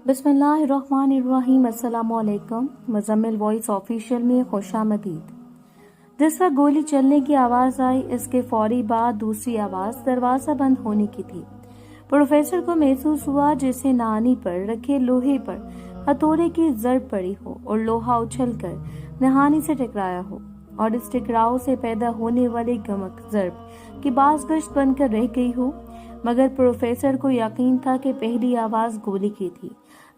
बिस्मिल्लाहिर्रहमानिर्रहीम। अस्सलामुअलैकुम। Muzammil voice official में खुशामदीद। जिस वक्त गोली चलने की आवाज़ आई, इसके फौरी बाद दूसरी आवाज़ दरवाज़ा बंद होने की थी। प्रोफेसर को महसूस हुआ जैसे नानी पर रखे लोहे पर हथौड़े की जड़ पड़ी हो और लोहा उछलकर नहानी से टकराया हो, और इस टकराव से पैदा होने वाली गमक जर्ब की बाज़गश्त बनकर रह गई हो। मगर प्रोफेसर को यकीन था कि पहली आवाज़ गोली की थी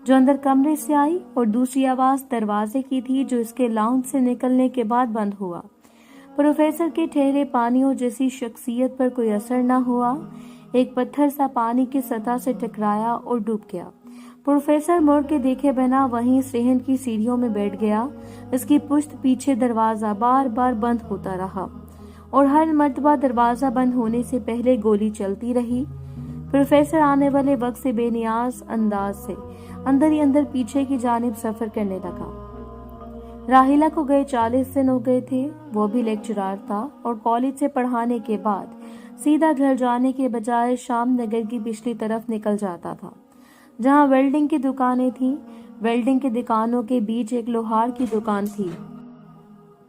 जो अंदर कमरे से आई, और दूसरी आवाज़ दरवाजे की थी जो इसके लाउंज से निकलने के बाद बंद हुआ। प्रोफेसर के ठहरे पानियों जैसी शख्सियत पर कोई असर न हुआ। एक पत्थर सा पानी की सतह से टकराया और डूब गया। प्रोफेसर मुड़ के देखे बिना वहीं सहन की सीढ़ियों में बैठ गया। इसकी पुश्त पीछे दरवाजा बार बार बंद होता रहा और हर मर्तबा दरवाजा बंद होने से पहले गोली चलती रही। प्रोफेसर आने वाले वक्त से बेनियाज अंदाज से अंदर ही अंदर पीछे की जानिब सफर करने लगा। राहिला को गए 40 दिन हो गए थे। वो भी लेक्चरार था और कॉलेज से पढ़ाने के बाद सीधा घर जाने के बजाय शाम नगर की पिछली तरफ निकल जाता था, जहां वेल्डिंग की दुकानें थीं। वेल्डिंग की दुकानों के बीच एक लोहार की दुकान थी,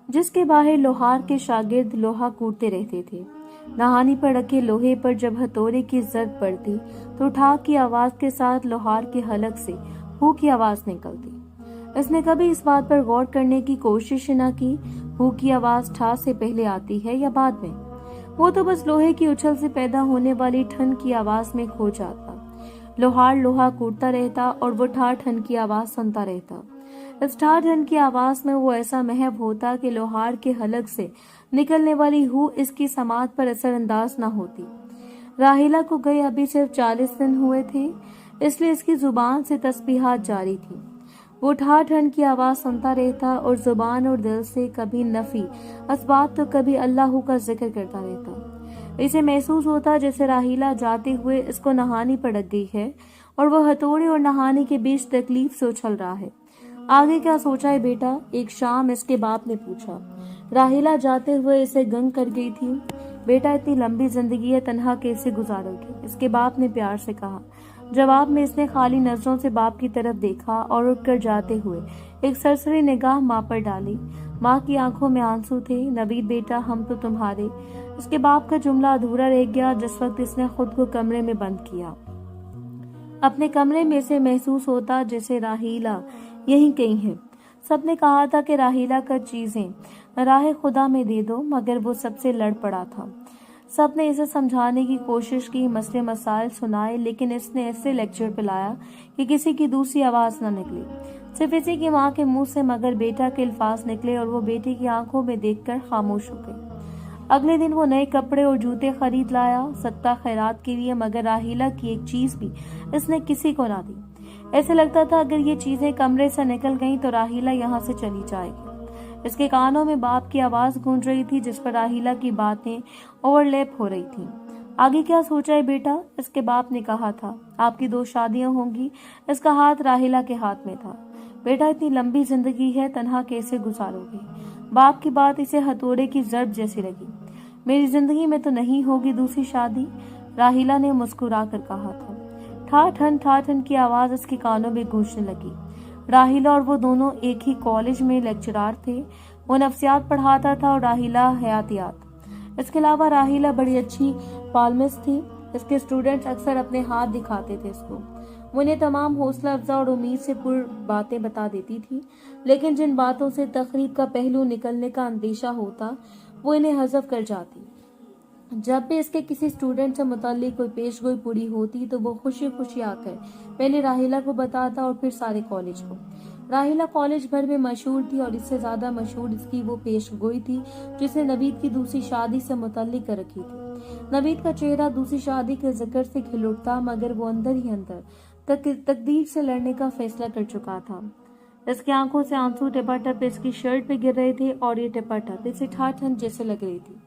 जिसके बाहर लोहार के शागिर्द लोहा कूटते रहते थे। नहानी पर रखे लोहे पर जब हथौड़े की जद पड़ती तो ठाक की आवाज के साथ लोहार के हलक से हू की आवाज निकलती। इसने कभी इस बात पर गौर करने की कोशिश न की हू की आवाज ठा से पहले आती है या बाद में। वो तो बस लोहे की उछल से पैदा होने वाली ठन की आवाज में खो जाता। लोहार लोहा कूटता रहता और वो ठा ठन की आवाज सुनता रहता। इस ठा ठन की आवाज में वो ऐसा महव होता कि लोहार के हलक से निकलने वाली हू इसकी समात पर असरअंदाज न होती। राहिला को गए अभी सिर्फ 40 दिन हुए थे, इसलिए इसकी जुबान से तस्बीहात जारी थी। वो ठा ठन की आवाज सुनता रहता और जुबान और दिल से कभी नफी असबात तो कभी अल्लाह का जिक्र करता रहता। इसे महसूस होता जैसे राहिला जाते हुए इसको नहानी पड़क गई है और वो हथौड़े और नहाने के बीच तकलीफ से उछल रहा है। आगे क्या सोचा है बेटा? एक शाम इसके बाप ने पूछा। राहिला जाते हुए इसे गंग कर गई थी। बेटा, इतनी लंबी जिंदगी है, तन्हा कैसे गुजारोगे? इसके बाप ने प्यार से कहा। जवाब में इसने खाली नजरों से बाप की तरफ देखा और उठकर जाते हुए एक सरसरी निगाह माँ पर डाली। माँ की आंखों में आंसू थे। नवीद बेटा, हम तो तुम्हारे। इसके बाप का जुमला अधूरा रह गया जिस वक्त इसने खुद को कमरे में बंद किया। अपने कमरे में से महसूस होता जैसे राहिला यहीं कहीं है। सबने कहा था कि राहिला का चीजें राह खुदा में दे दो, मगर वो सबसे लड़ पड़ा था। सबने इसे समझाने की कोशिश की, मसले मसाइल सुनाए, लेकिन इसने ऐसे लेक्चर पिलाया कि किसी की दूसरी आवाज न निकली, सिर्फ इसी की माँ के मुंह से मगर बेटा के अल्फाज निकले और वो बेटी की आंखों में देखकर खामोश हो गई। अगले दिन वो नए कपड़े और जूते खरीद लाया सत्ता खैरात के लिए, मगर राहिला की एक चीज भी इसने किसी को ना दी। ऐसे लगता था अगर ये चीजें कमरे से निकल गईं तो राहिला यहाँ से चली जाएगी। इसके कानों में बाप की आवाज गूंज रही थी जिस पर राहिला की बातें ओवरलैप हो रही थी। आगे क्या सोचा है बेटा? इसके बाप ने कहा था। आपकी 2 शादियां होंगी। इसका हाथ राहिला के हाथ में था। बेटा, इतनी लंबी जिंदगी है, तन्हा कैसे गुजारोगे? बाप की बात इसे हथौड़े की जर्ब जैसी लगी। मेरी जिंदगी में तो नहीं होगी दूसरी शादी, राहिला ने मुस्कुरा कर कहा था। ठा ठन की आवाज इसके कानों में गूंजने लगी। राहिला और वो दोनों एक ही कॉलेज में लेक्चरार थे। वो नफ्सियात पढ़ाता था और राहिला हयातियात। इसके अलावा राहिला बड़ी अच्छी पालमिस्ट थी। इसके स्टूडेंट्स अक्सर अपने हाथ दिखाते थे इसको। वो इन्हें तमाम हौसला अफजा और उम्मीद से पुर बातें बता देती थी, लेकिन जिन बातों से तकरीब का पहलू निकलने का अंदेशा होता वो इन्हें हजफ कर जाती। जब भी इसके किसी स्टूडेंट से मुताल्लिक कोई पेशगोई पूरी होती तो वो खुशी खुशी आकर पहले राहिला को बताता और फिर सारे कॉलेज को। राहिला कॉलेज भर में मशहूर थी और इससे ज्यादा मशहूर इसकी वो पेशगोई थी जिसने नवीद की दूसरी शादी से मुताल्लिक कर रखी थी। नवीद का चेहरा दूसरी शादी के जिक्र से खिल उठता, मगर वो अंदर ही अंदर तकदीर से लड़ने का फैसला कर चुका था। इसकी आंखों से आंसू टिपाटप इसकी शर्ट पे गिर रहे थे और ये टिपाटप इसे ठाठन जैसे लग रही थी।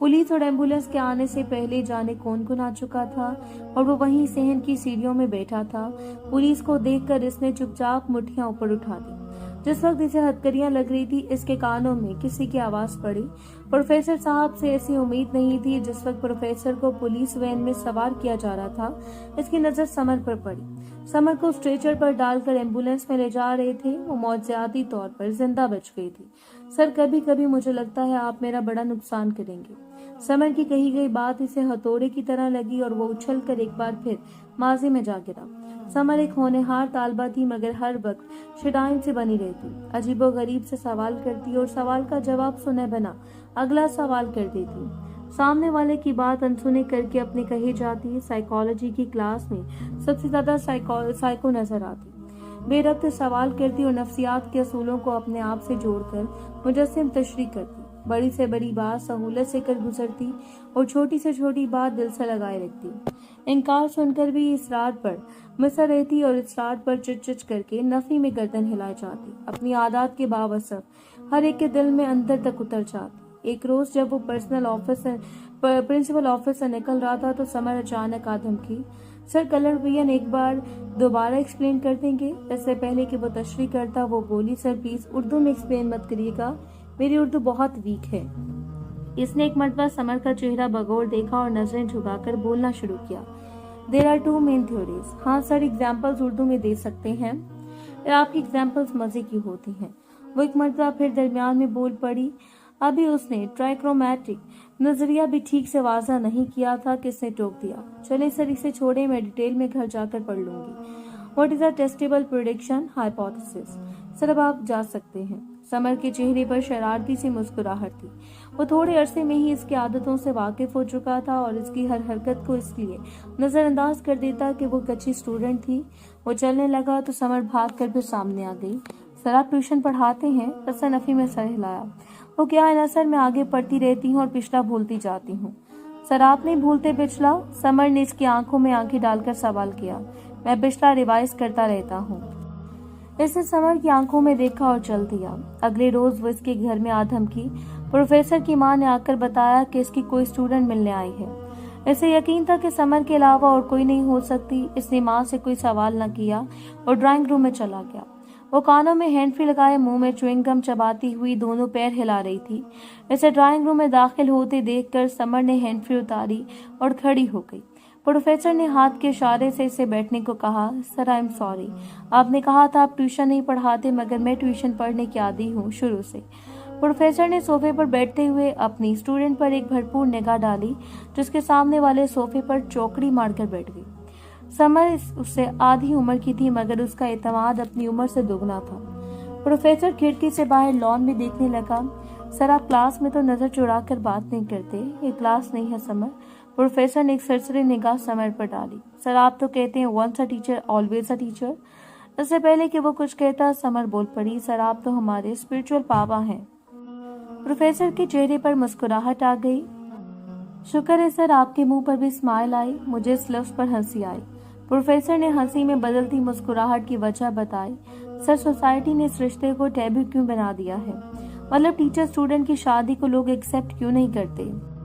पुलिस और एम्बुलेंस के आने से पहले जाने कौन कौन आ चुका था और वो वहीं सहन की सीढ़ियों में बैठा था। पुलिस को देखकर इसने चुपचाप मुट्ठियां ऊपर उठा दी। जिस वक्त इसे हथकड़ियां लग रही थी, इसके कानों में किसी की आवाज पड़ी। प्रोफेसर साहब से ऐसी उम्मीद नहीं थी। जिस वक्त प्रोफेसर को पुलिस वैन में सवार किया जा रहा था, इसकी नजर समर पर पड़ी। समर को स्ट्रेचर पर डालकर एम्बुलेंस में ले जा रहे थे। वो मौजियाती तौर पर जिंदा बच गई थी। सर, कभी कभी मुझे लगता है आप मेरा बड़ा नुकसान करेंगे। समर की कही गई बात इसे हथौड़े की तरह लगी और वो उछलकर एक बार फिर माजी में जा गिरा। समर एक होनहार तालबा थी, मगर हर वक्त शिदाइन से बनी रहती। अजीबो गरीब से सवाल करती और सवाल का जवाब सुने बिना अगला सवाल कर देती। सामने वाले की बात अनसुने करके अपने कही जाती। साइकोलॉजी की क्लास में सबसे ज्यादा साइको नजर आती। बेरब्त सवाल करती और नफ्सियात के असूलों को अपने आप से जोड़कर मुजस्सिम तशरीह करती। बड़ी से बड़ी बात सहूलत से कर गुजरती और छोटी से छोटी बात दिल से लगाए रखती। इनकार सुनकर भी इसरार पर मिसर रहती और इसरार पर चिच करके नफी में गर्दन हिलाई जाती। अपनी आदत के बावजूद हर एक के दिल में अंदर तक उतर जाती। एक रोज जब वो प्रिंसिपल ऑफिस से निकल रहा था तो समर अचानक आ धमकी, सर कलर भैया एक बार दोबारा एक्सप्लेन कर देंगे। इससे पहले कि वो तशरीह करता वो बोली, सर प्लीज उर्दू में एक्सप्लेन मत करिएगा, मेरी उर्दू बहुत वीक है। इसने एक मरतबा समर का चेहरा बगौर देखा और नजरें झुकाकर बोलना शुरू किया, there are two main theories. हाँ सर, एग्जाम्पल्स उर्दू में दे सकते हैं, आपकी एग्जाम्पल्स मजे की होती हैं। वो एक मरतबा फिर दरमियान में बोल पड़ी। अभी उसने ट्राइक्रोमैटिक नजरिया भी ठीक से वाजा नहीं किया था कि इसने टोक दिया, चले सर इसे छोड़े, मैं डिटेल में घर जाकर पढ़ लूंगी। What is a testable prediction hypothesis. Sir अब आप जा सकते हैं। समर के चेहरे पर शरारती सी मुस्कुराहट थी। वो थोड़े अरसे में ही इसकी आदतों से वाकिफ हो चुका था और इसकी हर हरकत को इसलिए नजरअंदाज कर देता कि वो अच्छी स्टूडेंट थी। वो चलने लगा तो समर भाग कर फिर सामने आ गई। सर आप ट्यूशन पढ़ाते हैं? सर नफी में सर हिलाया। वो क्या है ना सर, मैं आगे पढ़ती रहती हूँ और पिछला भूलती जाती हूँ। सर आप नहीं भूलते पिछला? समर ने इसकी आंखों में आंखें डालकर सवाल किया। मैं पिछला रिवाइज करता रहता हूँ। इसने समर की आंखों में देखा और चल दिया। अगले रोज वो इसके घर में आ धमकी। प्रोफेसर की मां ने आकर बताया कि इसकी कोई स्टूडेंट मिलने आई है। इसे यकीन था कि समर के अलावा और कोई नहीं हो सकती। इसने मां से कोई सवाल न किया और ड्राइंग रूम में चला गया। वो कानों में हैंड फ्री लगाए मुंह में च्युइंग गम चबाती हुई दोनों पैर हिला रही थी। इसे ड्राइंग रूम में दाखिल होते देखकर समर ने हैंड फ्री उतारी और खड़ी हो गई। प्रोफेसर ने हाथ के इशारे से इसे बैठने को कहा। सर आई एम सॉरी, आपने कहा था आप ट्यूशन नहीं पढ़ाते, मगर मैं ट्यूशन पढ़ने की आदी हूँ शुरू से। प्रोफेसर ने सोफे पर बैठते हुए अपनी स्टूडेंट पर एक भरपूर निगाह डाली, जिसके सामने वाले सोफे पर चौकड़ी मारकर बैठ गई। समर उससे आधी उम्र की थी, मगर उसका एतमाद अपनी उम्र से दोगुना था। प्रोफेसर खिड़की से बाहर लॉन में देखने लगा। सर आप क्लास में तो नजर चुरा कर बात नहीं करते, ये क्लास नहीं है समर। प्रोफेसर ने एक सरसरी निगाह समर पर डाली। सर आप तो कहते हैं once a teacher always a teacher. इससे पहले कि वो कुछ कहता समर बोल पड़ी, सर आप तो हमारे स्पिरिचुअल पापा हैं। प्रोफेसर के चेहरे पर मुस्कुराहट आ गई। शुक्र है सर आपके मुंह पर भी स्माइल आई। मुझे इस लफ्ज पर हंसी आई। प्रोफेसर ने हंसी में बदलती मुस्कुराहट की वजह बताई। सर सोसाइटी ने इस रिश्ते को टैबू क्यों बना दिया है? मतलब टीचर स्टूडेंट की शादी को लोग एक्सेप्ट क्यों नहीं करते?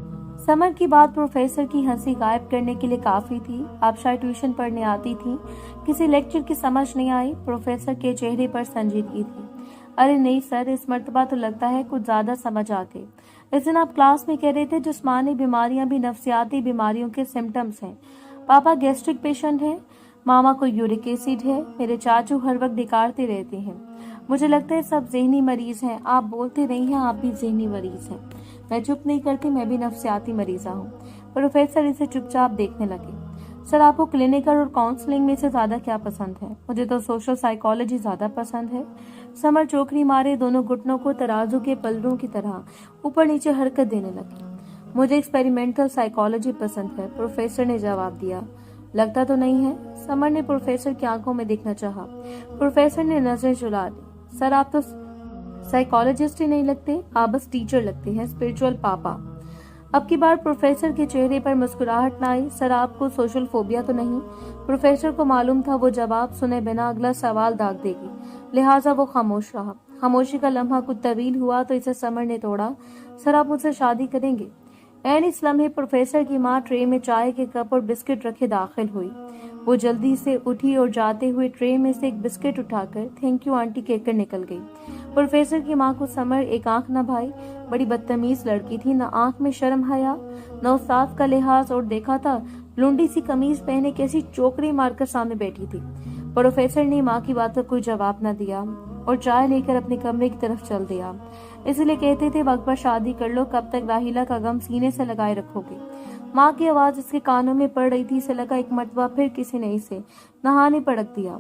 समर की बात प्रोफेसर की हंसी गायब करने के लिए काफी थी। आप शायद ट्यूशन पढ़ने आती थी, किसी लेक्चर की समझ नहीं आई। प्रोफेसर के चेहरे पर संजीदगी थी। अरे नहीं सर, इस मर्तबा तो लगता है कुछ ज्यादा समझ आ गई। इस दिन आप क्लास में कह रहे थे जिस्मानी बीमारियां भी नफ्सियाती बीमारियों के सिम्टम्स हैं। पापा गैस्ट्रिक पेशेंट है, मामा को यूरिक एसिड है, मेरे चाचू हर वक्त डिकारते रहते हैं। मुझे लगता है सब ज़हनी मरीज हैं। आप बोलते नहीं हैं आप भी ज़हनी मरीज हैं। मैं चुप नहीं करती, मैं भी नफ्सियाती मरीजा हूँ। प्रोफेसर इसे चुपचाप देखने लगे। सर आपको क्लिनिकल और काउंसलिंग में से ज्यादा क्या पसंद है? मुझे तो सोशल साइकोलॉजी ज्यादा पसंद है। समर चौकड़ी मारे दोनों घुटनों को तराजू के पल्लों की तरह ऊपर नीचे हरकत देने लगी। मुझे एक्सपेरिमेंटल साइकोलॉजी पसंद है, प्रोफेसर ने जवाब दिया। लगता तो नहीं है? समर ने प्रोफेसर की आंखों में देखना चाहा। प्रोफेसर ने नजरें चुरा ली। सर आप तो साइकोलॉजिस्ट ही नहीं लगते, आप बस टीचर लगते हैं, स्पिरिचुअल पापा। अब की बार प्रोफेसर के चेहरे पर मुस्कुराहट न आई। सर आपको सोशल फोबिया तो नहीं? प्रोफेसर को मालूम था वो जवाब सुने बिना अगला सवाल दाग देगी, लिहाजा वो खामोश रहा। खामोशी का लम्हा कुछ तवील हुआ तो इसे समर ने तोड़ा। सर आप मुझसे शादी करेंगे? एन इस लम्हे प्रोफेसर की माँ ट्रे में चाय के कप और बिस्किट रखे दाखिल हुई। वो जल्दी से उठी और जाते हुए ट्रे में से एक बिस्किट उठाकर थैंक यू आंटी कहकर निकल गई। प्रोफेसर की माँ को समर एक आंख न भाई। बड़ी बदतमीज लड़की थी, न आंख में शर्म हया न उस्ताद का लिहाज, और देखा था लुंडी सी कमीज पहने कैसी चोकरी मारकर सामने बैठी थी। प्रोफेसर ने माँ की बात का कोई जवाब न दिया और चाय लेकर अपने कमरे की तरफ चल दिया। इसलिए कहते थे वक्त पर शादी कर लो, कब तक राहिला का गम सीने से लगाए रखोगे। माँ की आवाज इसके कानों में पड़ रही थी। इसे लगा एक मर्तबा फिर किसी ने इसे नहाने पड़क दिया।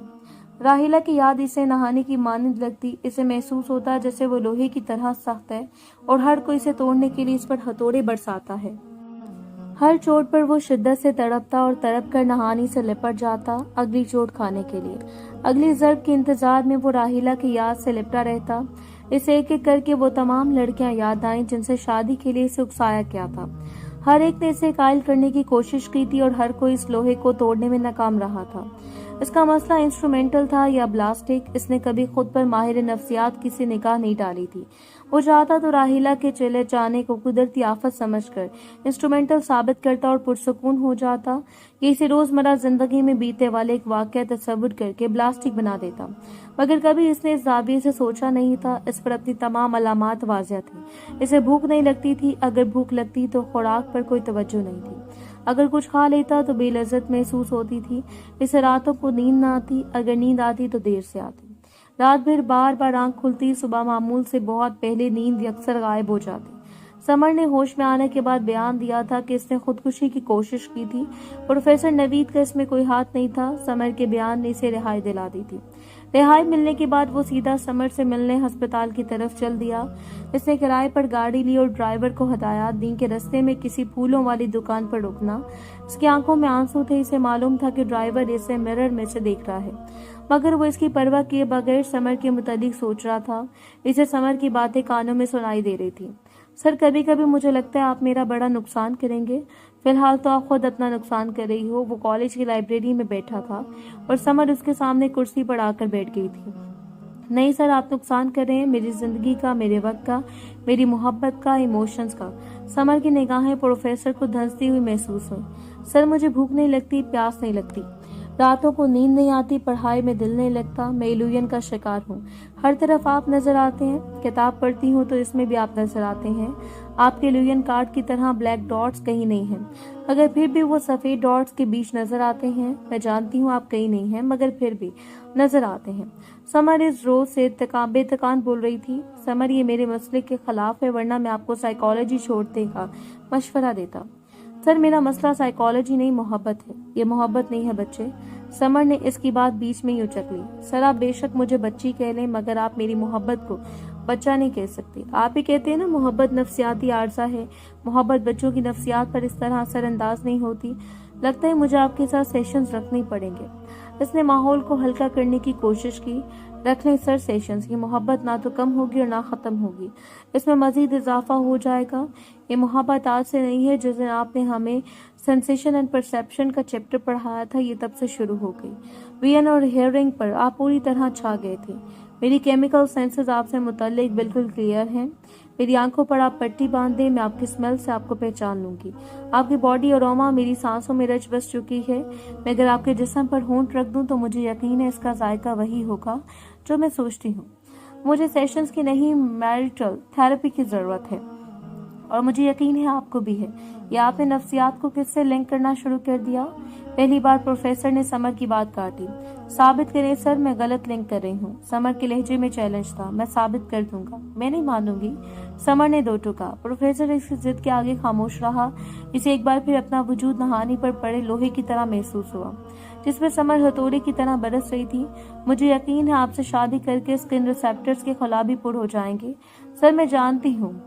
राहिला की याद इसे नहाने की मानद लगती। इसे महसूस होता जैसे वो लोहे की तरह सख्त है और हर कोई इसे तोड़ने के लिए इस पर हथौड़े बरसाता है। हर चोट पर वो शिद्दत से तड़पता और तड़प कर नहानी से लिपट जाता अगली चोट खाने के लिए। अगली जर्ब के इंतजार में वो राहिला की याद से लिपटा रहता। इसे एक एक करके वो तमाम लड़कियां याद आईं जिनसे शादी के लिए इसे उकसाया गया था। हर एक ने इसे कायल करने की कोशिश की थी और हर कोई इस लोहे को तोड़ने में नाकाम रहा था। इसका मसला इंस्ट्रूमेंटल था या ब्लास्टिक, इसने कभी खुद पर माहिर नफ्सियात की सी निगाह नहीं डाली थी। वो चाहता तो राहिला के चले जाने को कुदरती आफत समझकर इंस्ट्रूमेंटल साबित करता और पुरसुकून हो जाता। ये इसे रोजमर्रा जिंदगी में बीते वाले एक वाकया तस्वुर करके ब्लास्टिक बना देता। मगर कभी इसने इस जाविये से सोचा नहीं था। इस पर अपनी तमाम अलामात वाज़िह थी। इसे भूख नहीं लगती थी, अगर भूख लगती तो खुराक पर कोई तवज्जो नहीं थी। अगर कुछ खा लेता तो बेलज्जत महसूस होती थी। इसे रातों को नींद न आती, अगर नींद आती तो देर से आती। रात भर बार बार आंख खुलती, सुबह मामूल से बहुत पहले नींद अक्सर गायब हो जाती। समर ने होश में आने के बाद बयान दिया था कि इसने खुदकुशी की कोशिश की थी। प्रोफेसर नवीद का इसमें कोई हाथ नहीं था। समर के बयान ने इसे रिहाई दिला दी थी। रिहाई मिलने के बाद वो सीधा समर से मिलने अस्पताल की तरफ चल दिया। इसने किराए पर गाड़ी ली और ड्राइवर को हदायत दी कि रास्ते में किसी फूलों वाली दुकान पर रुकना। इसकी आंखों में आंसू थे। इसे मालूम था कि ड्राइवर इसे मिरर में से देख रहा है, मगर वो इसकी परवाह किए बगैर समर के मुतालिक सोच रहा था। इसे समर की बातें कानों में सुनाई दे रही थी। सर, कभी कभी मुझे लगता है आप मेरा बड़ा नुकसान करेंगे। फिलहाल तो आप खुद अपना नुकसान कर रही हो। वो कॉलेज की लाइब्रेरी में बैठा था और समर उसके सामने कुर्सी पर आकर बैठ गई थी। नहीं सर, आप नुकसान कर रहे हैं मेरी जिंदगी का, मेरे वक्त का, मेरी मोहब्बत का, इमोशंस का। समर की निगाहें प्रोफेसर को धंसती हुई महसूस हुई। सर, मुझे भूख नहीं लगती, प्यास नहीं लगती, रातों को नींद नहीं आती, पढ़ाई में दिल नहीं लगता। मैं इल्यूजन का शिकार हूँ। हर तरफ आप नजर आते हैं। किताब पढ़ती हूँ तो इसमें भी आप नजर आते हैं। आपके इल्यूजन कार्ड की तरह ब्लैक डॉट्स कहीं नहीं हैं, मगर फिर भी वो सफेद डॉट्स के बीच नजर आते हैं। मैं जानती हूँ आप कहीं नहीं हैं, मगर फिर भी नजर आते हैं। समर इस रोज से बेतकान बोल रही थी। समर, ये मेरे मसले के खिलाफ है, वरना मैं आपको साइकोलॉजी छोड़ने का मशवरा देता। सर, मेरा मसला साइकोलॉजी नहीं, मोहब्बत है। ये मोहब्बत नहीं है बच्चे। समर ने इसकी बात बीच में ही उचक ली। सर, आप बेशक मुझे बच्ची कह लें, मगर आप मेरी मोहब्बत को बच्चा नहीं कह सकते। आप ही कहते हैं ना मोहब्बत नफ्सियाती आर्जा है। मोहब्बत बच्चों की नफ्सियात पर इस तरह असरअंदाज नहीं होती। लगता है मुझे आपके साथ सेशंस रखने पड़ेंगे। इसने माहौल को हल्का करने की कोशिश की। रख लें सर सेशंस। ये मोहब्बत ना तो कम होगी और ना खत्म होगी, इसमें मजीद इजाफा हो जाएगा। ये मोहब्बत आज से नहीं है। जिस दिन आपने हमें सेंसेशन एंड परसेप्शन का चैप्टर पढ़ाया था, ये तब से शुरू हो गई। विजन और हियरिंग पर आप पूरी तरह छा गए थे। मेरी केमिकल सेंसेस आपसे मुतल्लिक बिल्कुल क्लियर हैं। मेरी आंखों पर आप पट्टी बांध दें, मैं आपकी स्मेल से आपको पहचान लूंगी। आपकी बॉडी अरोमा मेरी सांसों में रच बस चुकी है। मैं अगर आपके जिस्म पर होंठ रख दूं तो मुझे यकीन है इसका जायका वही होगा जो मैं सोचती हूँ। मुझे सेशंस की नहीं, मैरिटल थेरेपी की जरूरत है, और मुझे यकीन है आपको भी है। या आपने नफ्सियात को किससे लिंक करना शुरू कर दिया? पहली बार प्रोफेसर ने समर की बात काटी। साबित करें सर, मैं गलत लिंक कर रही हूँ। समर के लहजे में चैलेंज था। मैं साबित कर दूंगा। मैं नहीं मानूंगी, समर ने दो टूका। प्रोफेसर इसकी जिद के आगे खामोश रहा। इसे एक बार फिर अपना वजूद नहानी पर पड़े लोहे की तरह महसूस हुआ, जिसमें समर हथौड़े की तरह बरस रही थी। मुझे यकीन है आपसे शादी करके स्किन रिसेप्टर्स के खलाबी पुर हो जाएंगे। सर, मैं जानती हूँ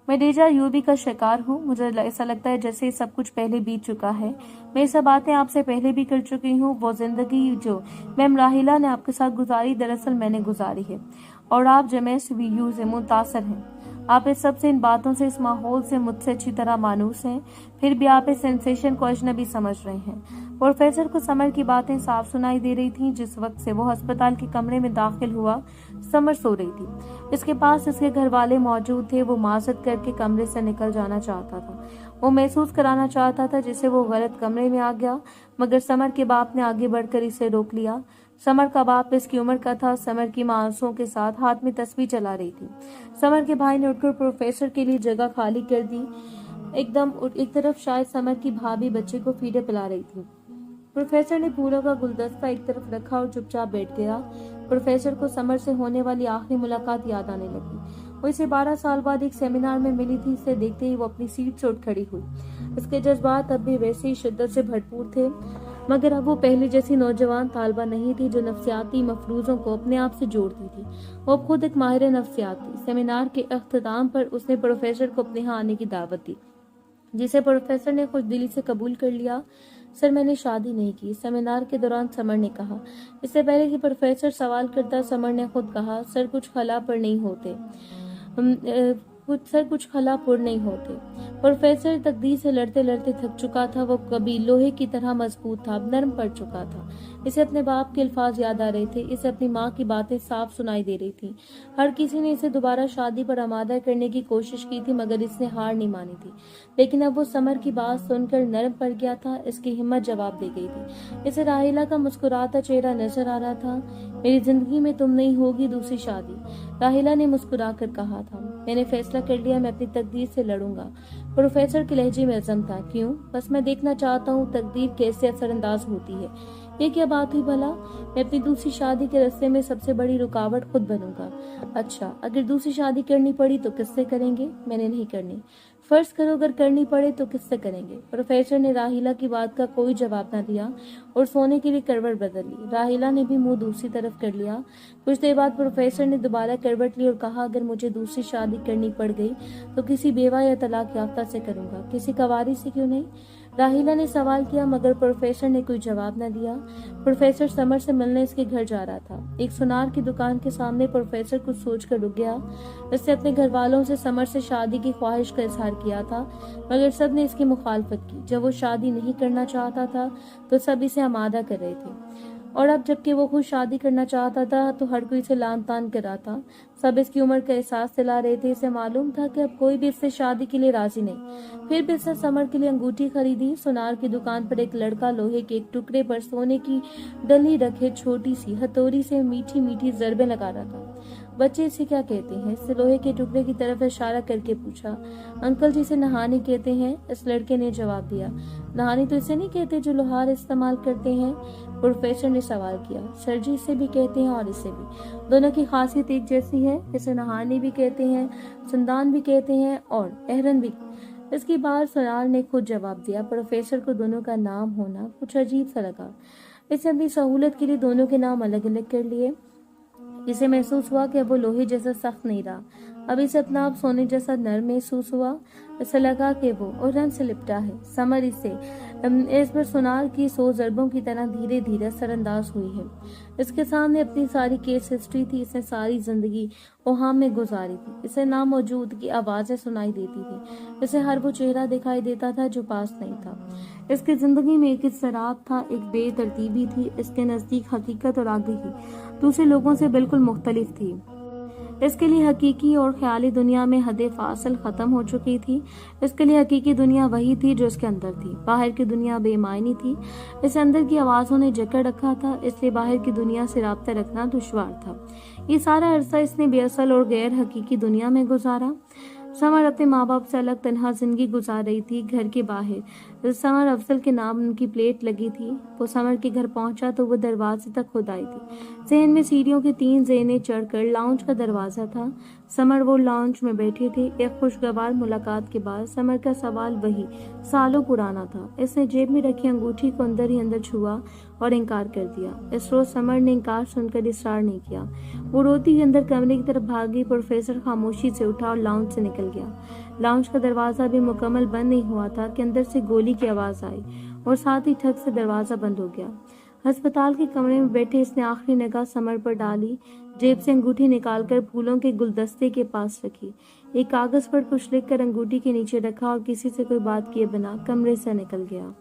मैं डेजा यूबी का शिकार हूँ। मुझे ऐसा लगता है जैसे सब कुछ पहले बीत चुका है। मैं ये सब बातें आपसे पहले भी कर चुकी हूँ। वो जिंदगी जो मैम राहिला ने आपके साथ गुजारी, दरअसल मैंने गुजारी है, और आप जमेस वीयू से मुतासर हैं। आप इस सबसे, इन बातों से, इस माहौल से मुझसे अच्छी तरह मानूस हैं, फिर भी आप इस सेंसेशन को अजनबी समझ रहे हैं। प्रोफेसर को समर की बातें साफ सुनाई दे रही थीं। जिस वक्त से वो अस्पताल के कमरे में दाखिल हुआ, समर सो रही थी। इसके पास इसके घर वाले मौजूद थे। वो माजरत करके कमरे से निकल जाना चाहता था। वो महसूस कराना चाहता था जिससे वो गलत कमरे में आ गया, मगर समर के बाप ने आगे बढ़कर इसे रोक लिया। समर का बाप इसकी उम्र का था। समर की मां आंसुओं के साथ हाथ में तस्वीर चला रही थी। समर के भाई ने उठकर प्रोफेसर के लिए जगह खाली कर दी। एक तरफ शायद समर की भाभी बच्चे को फीडे पिला रही थी। प्रोफेसर ने फूलों का गुलदस्ता एक तरफ रखा और चुपचाप बैठ गया। प्रोफेसर को समर से होने वाली आखिरी मुलाकात याद आने लगी। वो इसे 12 साल बाद एक सेमिनार में मिली थी। इसे देखते ही वो अपनी सीट से उठ खड़ी हुई। इसके जज्बात अब भी वैसे ही शिद्दत से भरपूर थे, मगर अब वो पहले जैसी नौजवान तालबा नहीं थी जो नफ्सियाती मफरूजों को अपने आप से जोड़ती थी। वो अब खुद एक माहिर नफ्सियात थी। सेमिनार के अख्ताम पर उसने प्रोफेसर को अपने यहाँ आने की दावत दी, जिसे प्रोफेसर ने खुश दिली से कबूल कर लिया। सर, मैंने शादी नहीं की, सेमिनार के दौरान समर ने कहा। इससे पहले कि प्रोफेसर सवाल करता, समर ने खुद कहा, सर कुछ खला पर नहीं होते, कुछ खलापुर नहीं होते। प्रोफेसर तकदीर से लड़ते लड़ते थक चुका था। वो कभी लोहे की तरह मजबूत था, अब नरम पड़ चुका था। इसे अपने बाप के अल्फाज याद आ रहे थे। इसे अपनी माँ की बातें साफ सुनाई दे रही थी। हर किसी ने इसे दोबारा शादी पर आमादा करने की कोशिश की थी, मगर इसने हार नहीं मानी थी। लेकिन अब वो समर की बात सुनकर नरम पड़ गया था। इसकी हिम्मत जवाब दे गई थी। इसे राहिला का मुस्कुराता चेहरा नजर आ रहा था। मेरी जिंदगी में तुम नहीं होगी दूसरी शादी, राहिला ने मुस्कुरा कर कहा था। मैंने फैसला कर लिया, मैं अपनी तकदीर से लड़ूंगा। प्रोफेसर के लहजे में अज़म था। क्यों? बस मैं देखना चाहता हूँ तकदीर कैसे असरअंदाज होती है। ये क्या बात हुई भला? मैं अपनी दूसरी शादी के रास्ते में सबसे बड़ी रुकावट खुद बनूंगा। अच्छा, अगर दूसरी शादी करनी पड़ी तो किससे करेंगे? मैंने नहीं करनी। फर्ज करो अगर करनी पड़े तो किससे करेंगे? प्रोफेसर ने राहिला की बात का कोई जवाब न दिया और सोने के लिए करवट बदल ली। राहिला ने भी मुंह दूसरी तरफ कर लिया। कुछ देर बाद प्रोफेसर ने दोबारा करवट ली और कहा, अगर मुझे दूसरी शादी करनी पड़ गई तो किसी बेवा या तलाक याफ्ता से करूंगा, किसी कवारी से क्यों नहीं? राहिला ने सवाल किया, मगर प्रोफेसर ने कोई जवाब न दिया। प्रोफेसर समर से मिलने इसके घर जा रहा था। एक सुनार की दुकान के सामने प्रोफेसर कुछ सोचकर रुक गया। इसने अपने घर वालों से समर से शादी की ख्वाहिश का इजहार किया था, मगर सब ने इसकी मुखालफत की। जब वो शादी नहीं करना चाहता था तो सब इसे आमादा कर रहे थे, और अब जबकि वो खुद शादी करना चाहता था तो हर कोई इसे लान तान कर रहा था। सब इसकी उम्र का एहसास दिला रहे थे। इसे मालूम था कि अब कोई भी इससे शादी के लिए राजी नहीं। फिर भी इसने समर के लिए अंगूठी खरीदी। सुनार की दुकान पर एक लड़का लोहे के एक टुकड़े पर सोने की डली रखे छोटी सी हथौड़ी से मीठी मीठी जरबें लगा रहा था। बच्चे इसे क्या कहते हैं? इससे लोहे के टुकड़े की तरफ इशारा करके पूछा। अंकल जी, इसे नहानी कहते हैं, इस लड़के ने जवाब दिया। नहानी तो इसे नहीं कहते जो लोहार इस्तेमाल करते हैं? प्रोफेसर ने सवाल किया। सर जी, इसे भी कहते हैं और इसे भी। दोनों की खासियत एक जैसी है। इसे नहानी भी कहते हैं, सुंदान भी कहते हैं और एहरन भी। इसकी बात सुनार ने खुद जवाब दिया। प्रोफेसर को दोनों का नाम होना कुछ अजीब सा लगा। इसने अपनी सहूलत के लिए दोनों के नाम अलग अलग कर लिए। इसे महसूस हुआ कि अब वो लोहे जैसा सख्त नहीं रहा। अब इसे अपना आप सोने जैसा नर्म महसूस हुआ। ऐसा लगा कि वो उड़न से लिपटा है। समर इस पर सुनार की 100 ज़रबों की तरह धीरे धीरे असरअंदाज हुई है। इसके सामने अपनी सारी केस हिस्ट्री थी। इसने सारी जिंदगी ओहाम में गुजारी थी। इसे नामौजूद की आवाजें सुनाई देती थी। इसे हर वो चेहरा दिखाई देता था जो पास नहीं था। इसकी जिंदगी में एक इज़्तिराब था, एक बेतरतीबी थी। इसके नजदीक हकीकत और आगाही दूसरे लोगों से बिल्कुल मुख्तलिफ थी। इसके लिए हकीकी और ख्याली दुनिया में हद फासिल खत्म हो चुकी थी। इसके लिए हकीकी दुनिया वही थी जो इसके अंदर थी। बाहर की दुनिया बेमायनी थी। इसे अंदर की आवाजों ने जकड़ रखा था, इसलिए बाहर की दुनिया से राब्ता रखना दुश्वार था। ये सारा अरसा इसने बेअसल और गैर हकीकी दुनिया में गुजारा। समर अपने माँ बाप से अलग तन्हा जिंदगी गुजार रही थी। घर के बाहर समर अफजल के नाम उनकी प्लेट लगी थी। वो समर के घर पहुंचा तो वो दरवाजे तक खुद आई थी। जहन में सीढ़ियों की 3 ज़ेनें चढ़कर लाउंज का दरवाजा था। समर वो लाउंज में बैठे थे। एक खुशगवार मुलाकात के बाद समर का सवाल वही सालों पुराना था। इसने जेब में रखी अंगूठी को अंदर ही अंदर छुआ और इनकार कर दिया। इस रोज समर ने इनकार सुनकर इसरार नहीं किया। वो रोती हुई अंदर कमरे की तरफ भागी। प्रोफेसर खामोशी से उठा और लाउंज से निकल गया। लाउंज का दरवाजा भी मुकम्मल बंद नहीं हुआ था कि अंदर से गोली की आवाज आई और साथ ही ठग से दरवाजा बंद हो गया। अस्पताल के कमरे में बैठे इसने आखिरी निगाह समर पर डाली। जेब से अंगूठी निकालकर फूलों के गुलदस्ते के पास रखी। एक कागज पर कुछ लिखकर अंगूठी के नीचे रखा और किसी से कोई बात किए बिना कमरे से निकल गया।